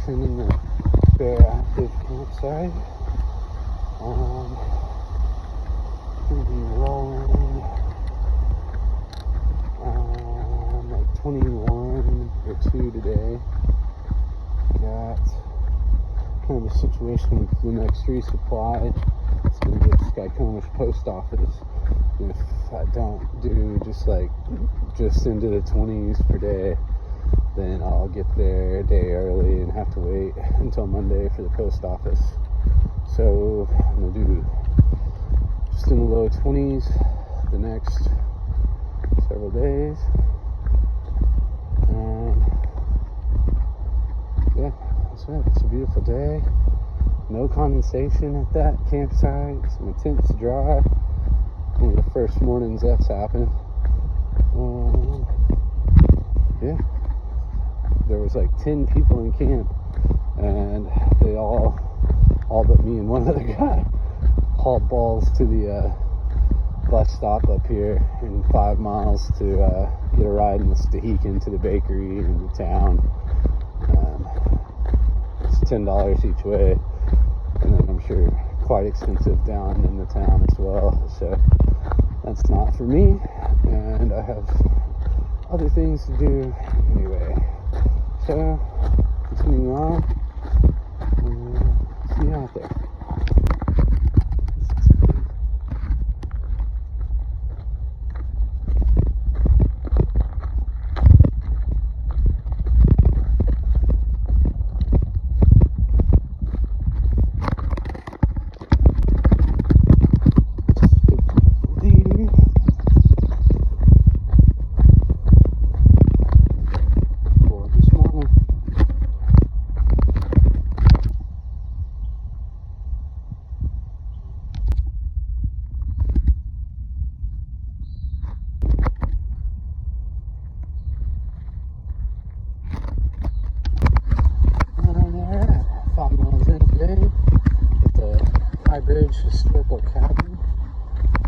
situation in the Bear Active campsite. Gonna be rolling like 21 or 2 today. Got kind of a situation with the next resupply. It's gonna be at Skycomish post office. If I don't do just into the 20s per day, then I'll get there a day early and have to wait until Monday for the post office. So I'm gonna do just in the low 20s the next several days. And yeah, that's it. It's a beautiful day. No condensation at that campsite. So my tent's dry. One of the first mornings that's happened. Yeah. There was like 10 people in camp, and they all but me and one other guy, hauled balls to the bus stop up here in 5 miles to get a ride in the Stehekin to the bakery in the town. It's $10 each way, and then I'm sure quite expensive down in the town as well. So that's not for me, and I have other things to do anyway. So, continuing on, see you out there. Bridge Historical Cabin.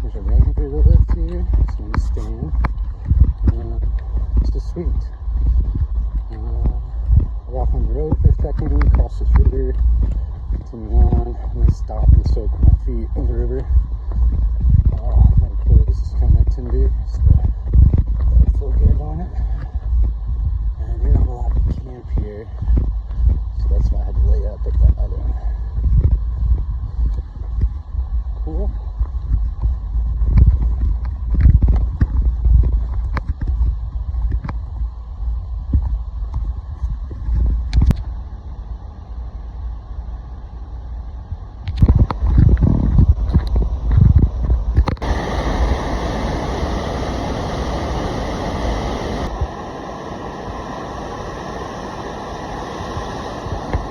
There's a ranger that lives here. His name's Stan. It's just sweet. I walk on the road for a second, cross this river, continue on, and then stop and soak my feet in the river. My clothes is kind of tender, so I feel good on it. And you're not allowed to camp here, so that's why I had to lay up at that other one. Cool.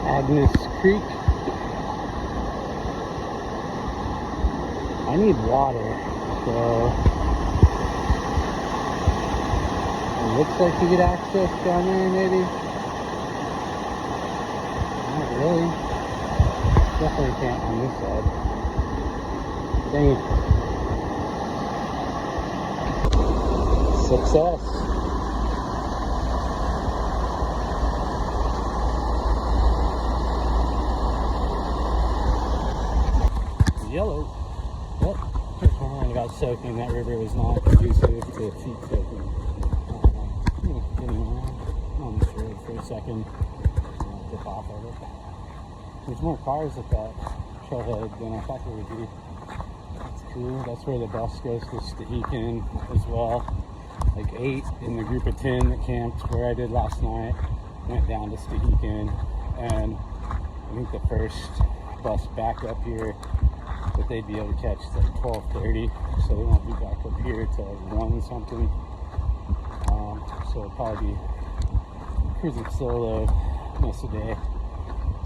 Agnes Creek. I need water, so it looks like you get access down there, maybe. Not really. Definitely can't on this side. Dang it. Success. Yellow. Yep. I got soaking. That river was not conducive to feet soaking. Getting on this road for a second. Dip off of it. There's more cars at that trailhead than I thought there would be. That's cool. That's where the bus goes to Stehekin as well. Like 8 in the group of 10 that camped where I did last night went down to Stehekin, and I think the first bus back up here that they'd be able to catch is like 12:30, so they won't be back up here till like 1 something. So it'll probably be cruising solo most of the day.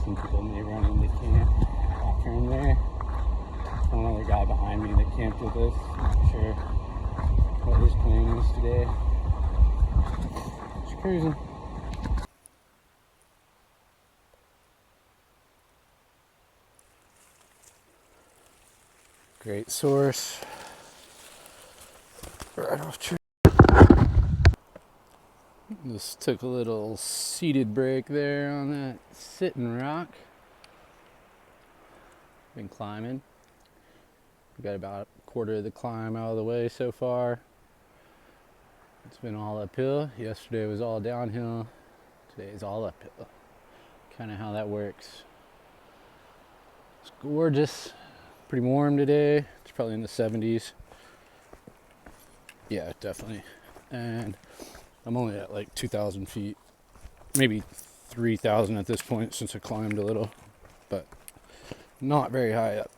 Some people may run into camp after I'm there. There's one other guy behind me that camped with us. Not sure what his plan is today. Just cruising. Great source. Right off tree. Just took a little seated break there on that sitting rock. Been climbing. We got about a quarter of the climb out of the way so far. It's been all uphill. Yesterday was all downhill. Today is all uphill. Kind of how that works. It's gorgeous. Pretty warm today. It's probably in the 70s. Yeah, definitely. And I'm only at like 2,000 feet. Maybe 3,000 at this point since I climbed a little. But not very high up.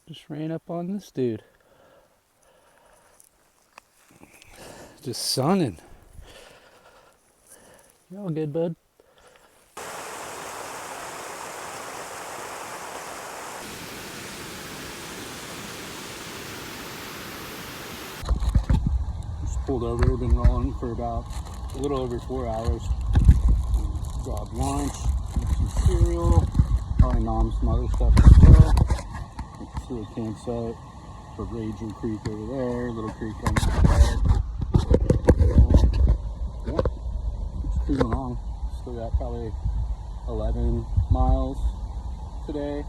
Just ran up on this dude. Just sunning. You all good, bud? Just pulled over. We've been rolling for about a little over 4 hours. Grabbed lunch, some cereal, probably some other stuff as well. It's a campsite for Raging Creek over there, Little Creek on the side. Yeah, it's cruising along. Still got probably 11 miles today,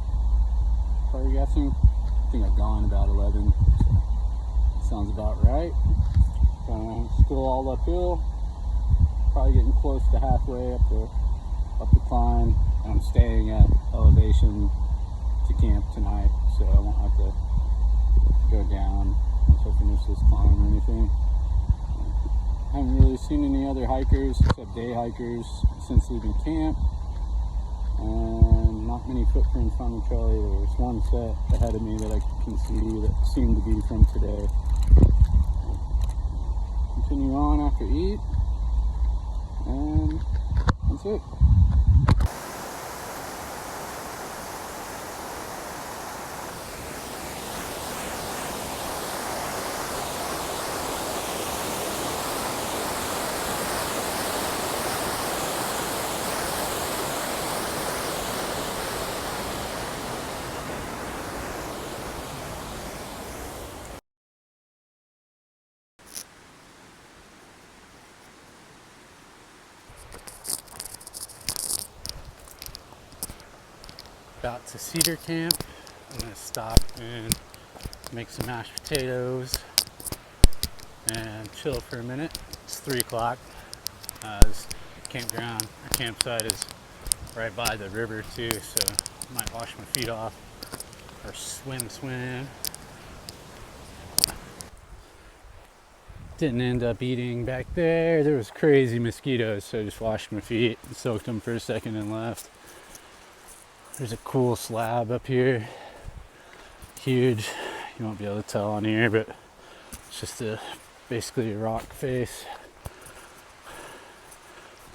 probably guessing. I think I've gone about 11, so sounds about right. Still all uphill, probably getting close to halfway up the climb, and I'm staying at elevation to camp tonight, so I won't have to go down once I finish this climb or anything. I haven't really seen any other hikers except day hikers since leaving camp, and not many footprints on the trail either. There's one set ahead of me that I can see that seemed to be from today. Continue on after eat, and that's it. About to Cedar Camp. I'm gonna stop and make some mashed potatoes and chill for a minute. It's 3 o'clock. This campground, our campsite is right by the river too, so I might wash my feet off or swim. Didn't end up eating back there. There was crazy mosquitoes, so I just washed my feet and soaked them for a second and left. There's a cool slab up here, huge. You won't be able to tell on here, but it's just basically a rock face.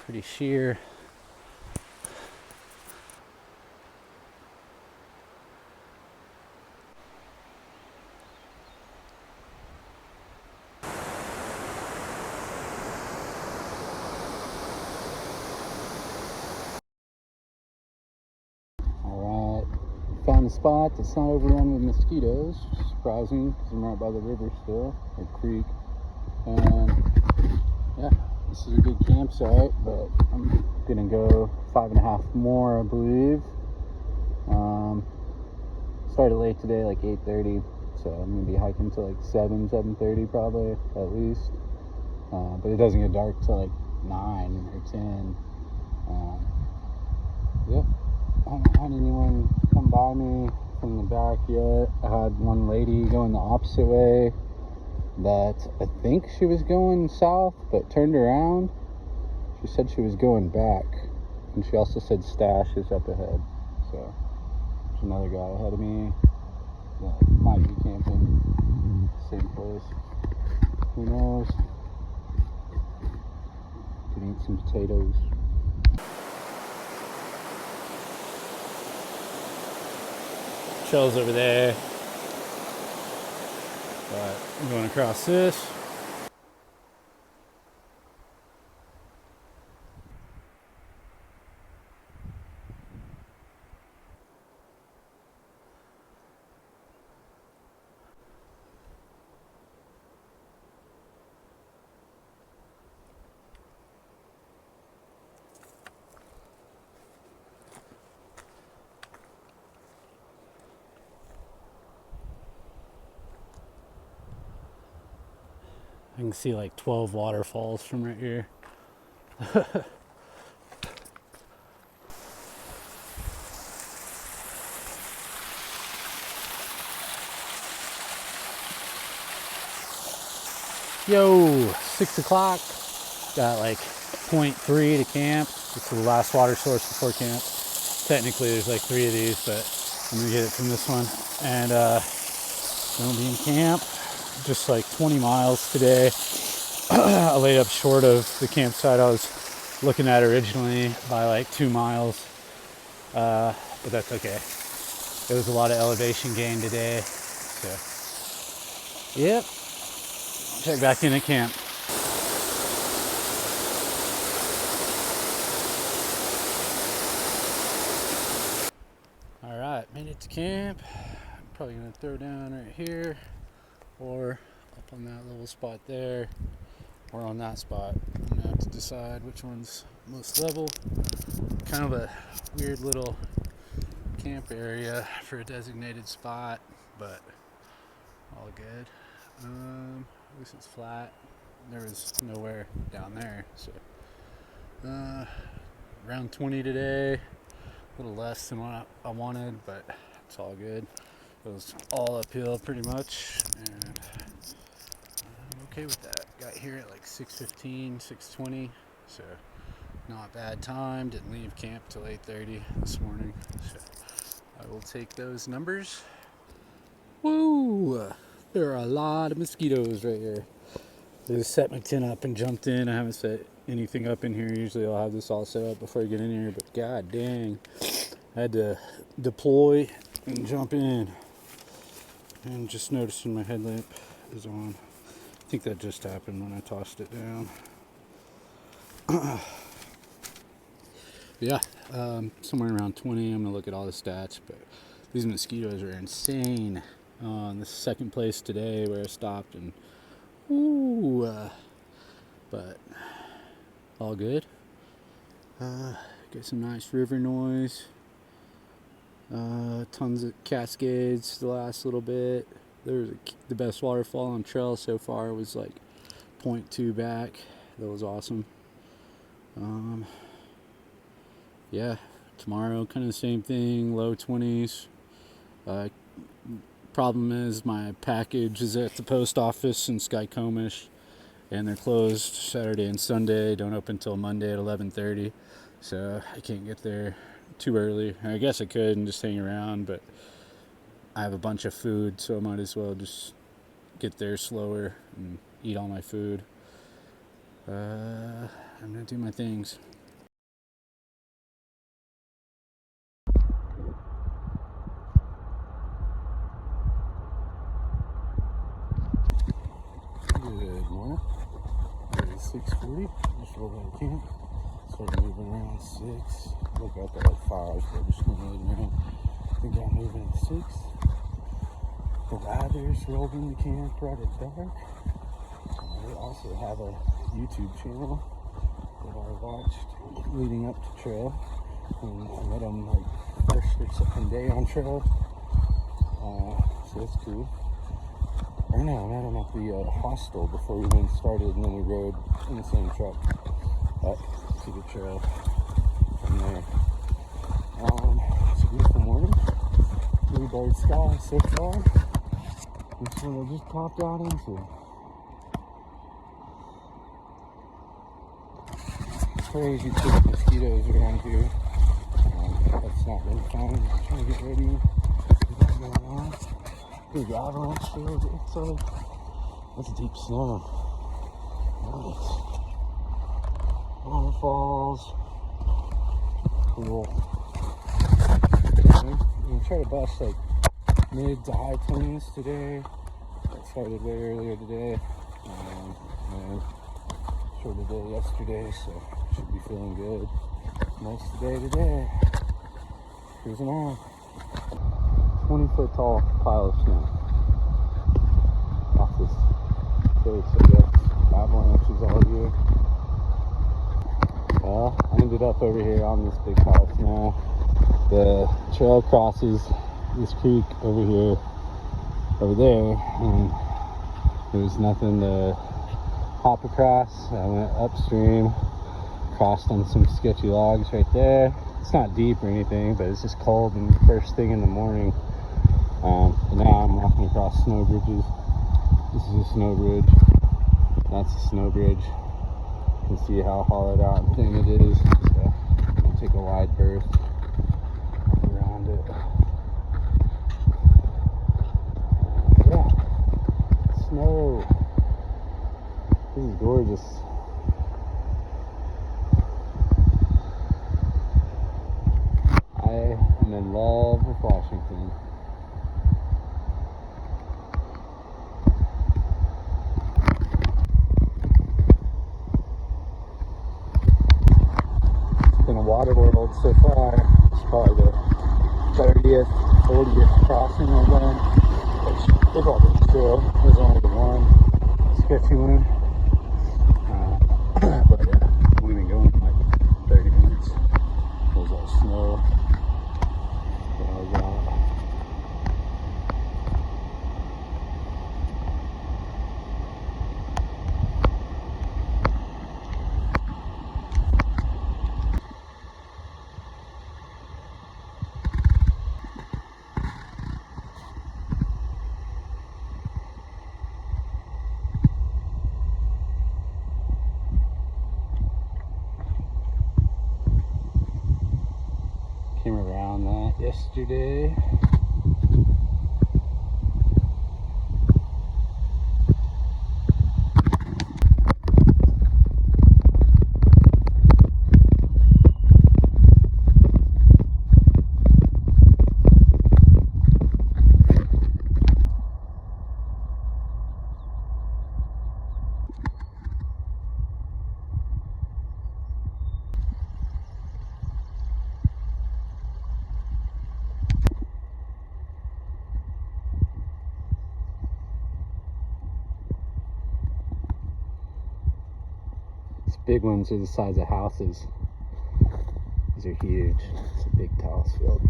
Pretty sheer. Found a spot that's not overrun with mosquitoes, which is surprising because I'm right by the river still, or creek. And yeah, this is a good campsite, but I'm gonna go 5.5 more, I believe. Started late today, like 8:30, so I'm gonna be hiking till like 7:30 probably at least. But it doesn't get dark till like 9 or 10. Yeah. I haven't had anyone come by me from the back yet. I had one lady going the opposite way that I think she was going south but turned around. She said she was going back, and she also said stash is up ahead. So there's another guy ahead of me that might be camping same place. Who knows? Could eat some potatoes. Trail's over there, but I'm going across this. I can see like 12 waterfalls from right here. Yo, 6 o'clock. Got like 0.3 to camp. This is the last water source before camp. Technically there's like 3 of these, but I'm gonna get it from this one. And gonna be in camp. Just like 20 miles today. I laid up short of the campsite I was looking at originally by like 2 miles. But that's okay. There was a lot of elevation gain today. So, yep. Check back in at camp. Alright, made it to camp. I'm probably gonna throw down right here or up on that little spot there or on that spot. I'm gonna have to decide which one's most level. Kind of a weird little camp area for a designated spot, but all good. At least it's flat. There was nowhere down there, so around 20 today. A little less than what I wanted, but it's all good. It was all uphill pretty much, and I'm okay with that. Got here at like 6:15, 6:20, so not bad time. Didn't leave camp till 8:30 this morning, so I will take those numbers. Woo! There are a lot of mosquitoes right here. I just set my tent up and jumped in. I haven't set anything up in here. Usually I'll have this all set up before I get in here, but god dang, I had to deploy and jump in. And just noticing my headlamp is on. I think that just happened when I tossed it down. Yeah, somewhere around 20. I'm gonna look at all the stats, but these mosquitoes are insane. The second place today where I stopped, and but all good. Get some nice river noise. Tons of Cascades the last little bit. There's the best waterfall on trail so far was like 0.2 back. That was awesome. Yeah, tomorrow kind of the same thing, low 20s. Problem is my package is at the post office in Skycomish, and they're closed Saturday and Sunday. Don't open till Monday at 11:30, so I can't get there too early. I guess I could and just hang around, but I have a bunch of food, so I might as well just get there slower and eat all my food. I'm gonna do my things. Good morning. It's 6:40. Just rolled out of camp. Started moving around 6. Look out there like 5, but just moving around. I think I'm moving at 6. The Lathers rolled into camp right at dark. They also have a YouTube channel that I watched leading up to trail. And I met them like first or second day on trail. So that's cool. Or no, I met them at the hostel before we even started, and then we rode in the same truck up to the trail from there. It's a beautiful morning. Blue bird sky so far. Which one I just popped out into. Crazy big mosquitoes around here. That's not really fun. I'm trying to get ready. What's going on? Big avalanche field. It's that's deep snow. Nice. Waterfalls. Cool. I'm gonna try to bust like mid to high 20s today. That started way earlier today. And shorter day yesterday, so should be feeling good. Nice day today. Cruising on. 20-foot tall pile of snow off this face, I guess. Avalanches all year. Well, I ended up over here on this big pile of snow. The trail crosses this creek over here, over there, and there's nothing to hop across. I went upstream, crossed on some sketchy logs right there. It's not deep or anything, but it's just cold and first thing in the morning. But now I'm walking across snow bridges. This is a snow bridge. That's a snow bridge. You can see how hollowed out thing it is. So I'll take a wide berth around it. Yeah, snow. This is gorgeous. I am in love with Washington. It's been a water world so far. It's probably the 30th, 40th crossing I've done. Which they've all been still. There's only the one sketchy one. But yeah, we've been going like 30 minutes. There's that snow. Came around that yesterday. These big ones are the size of houses. These are huge. It's a big talus field.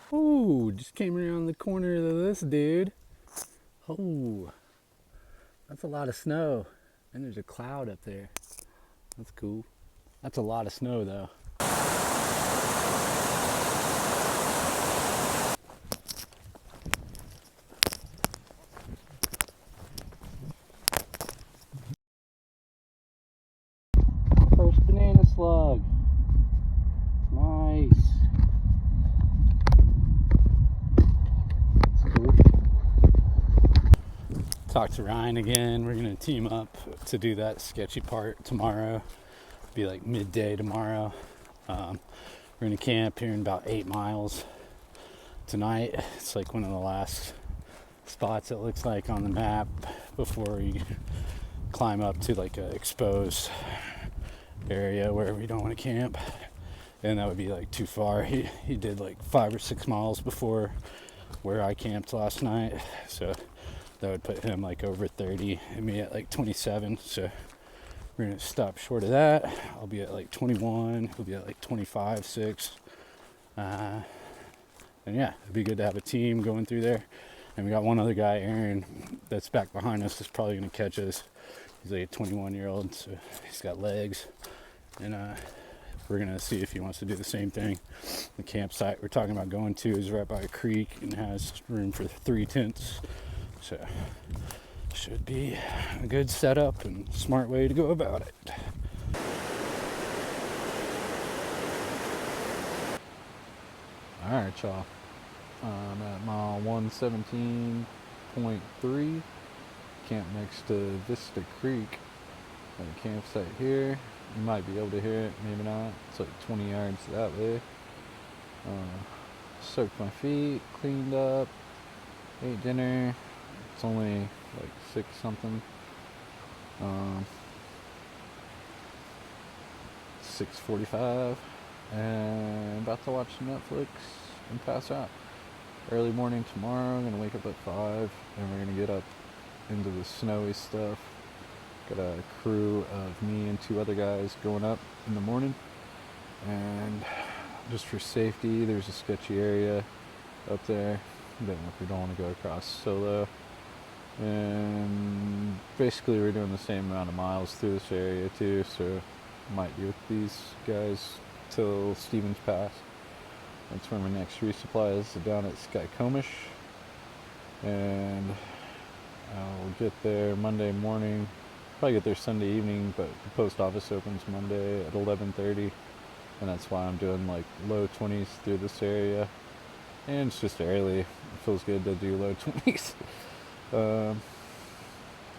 Oh, just came around the corner of this dude. Oh, that's a lot of snow. And there's a cloud up there. That's cool. That's a lot of snow though. First banana slug. Nice. Talk to Ryan again. We're gonna team up to do that sketchy part tomorrow. Be like midday tomorrow. We're gonna camp here in about 8 miles tonight. It's like one of the last spots it looks like on the map before you climb up to like an exposed area where we don't want to camp. And that would be like too far. He did like 5 or 6 miles before where I camped last night. So that would put him like over 30 and me at like 27. So we're gonna stop short of that. I'll be at like 21. He'll be at like 25, 6. And yeah, it'd be good to have a team going through there. And we got one other guy, Aaron, that's back behind us. That's probably gonna catch us. He's like a 21-year-old, so he's got legs. And we're gonna see if he wants to do the same thing. The campsite we're talking about going to is right by a creek and has room for 3 tents. So should be a good setup and smart way to go about it. All right, y'all. I'm at mile 117.3. Camp next to Vista Creek. Got a campsite here. You might be able to hear it, maybe not. It's like 20 yards that way. Soaked my feet, cleaned up, ate dinner. It's only like 6 something. 6:45, and about to watch Netflix and pass out. Early morning tomorrow, I'm gonna wake up at 5, and we're gonna get up into the snowy stuff. Got a crew of me and 2 other guys going up in the morning, and just for safety, there's a sketchy area up there that we don't want to go across solo. And basically we're doing the same amount of miles through this area too, so might be with these guys till Stevens Pass. That's where my next resupply is, down at Skycomish. And I'll get there Monday morning, probably get there Sunday evening, but the post office opens Monday at 11:30, and that's why I'm doing like low 20s through this area. And it's just early. It feels good to do low 20s.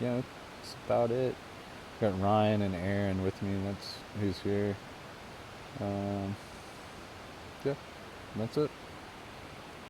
Yeah, that's about it. Got Ryan and Aaron with me. That's who's here. Yeah, that's it.